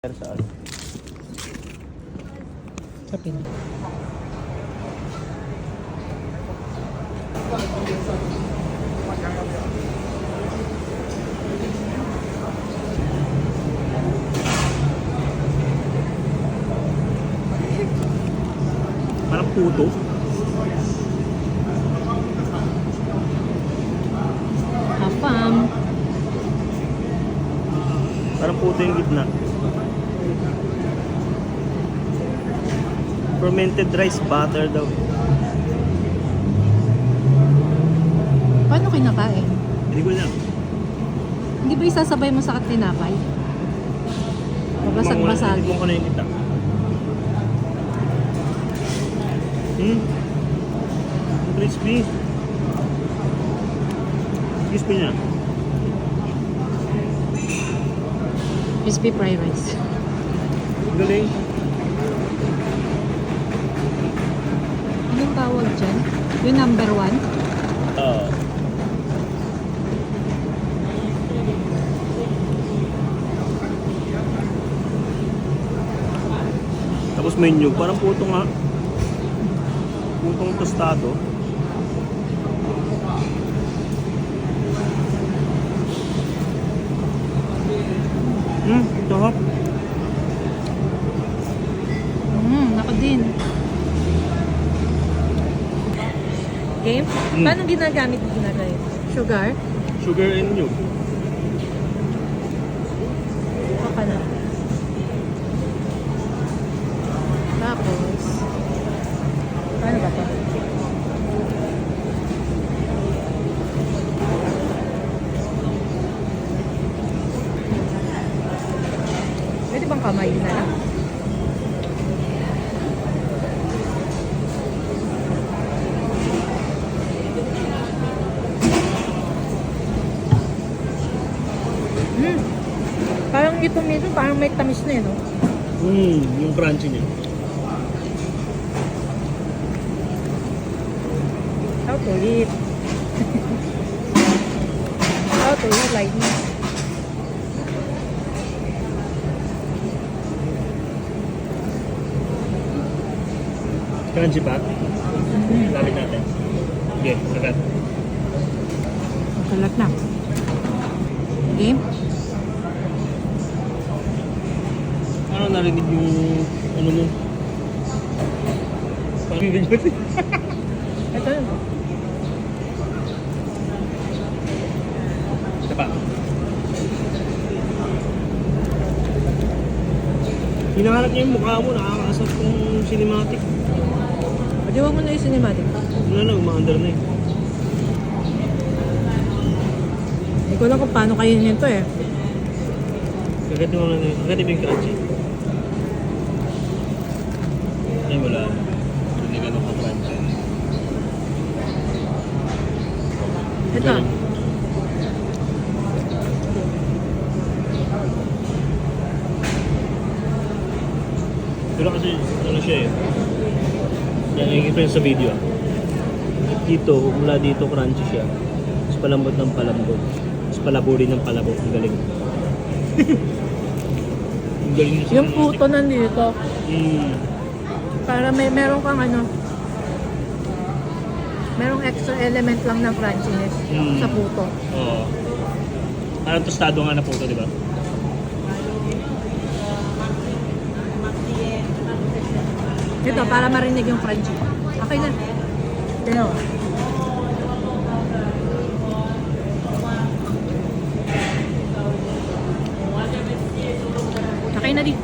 Saan? Sa Pinas. Parang puto. Hapam. Parang puto yung gitna. Fermented rice butter daw. Paano kinakain? Hindi ko alam. Hindi ba isasabay mo sa tinapay? Babasag-basag. Hindi ko na yung kita. Crispy. Crispy niya. Crispy fried rice. Galing. Anong tawag dyan? Yung number 1? Oo. Tapos menu, parang puto nga. Putong tostado. Sarap. Ako din. Game? Paano ginagamit Sugar? Sugar and milk. Baka na. Tapos, paano ba ito? Pwede bang kamay na lang? Parang itong nito, parang may tamis na yun, no? Yung crunchy niya. How to eat? How to eat like this? Crunchy pa? Lapit natin. Okay, agad. Kalat na. Game? Ano narinig yung ano mo? Parang ganyan. Ito yun. Isa pa. Hinahanap niya yung mukha mo, nakakaasap yung cinematic. Pwede wag mo na yung cinematic. Ano na, umaandar na eh. Hindi ko alam kung paano kayo nito eh. Agad mo na, agad yung crunchy. Ay, wala. Hindi ganun ka-crunchy. Ito. Ganun. Pero kasi, ano siya eh. Nakikita yun sa video ah. Dito, mula dito crunchy siya. Tapos palambot ng palambot. Tapos palabo rin ng palabo. Ang galing. Ang galing yung Yung puto nandito, para meron kang ano, merong extra element lang ng crunchiness sa puto. Oo. Parang tostado nga na puto, di ba? Ito, para marinig yung crunchy. Okay na. Tignan mo. Okay na din.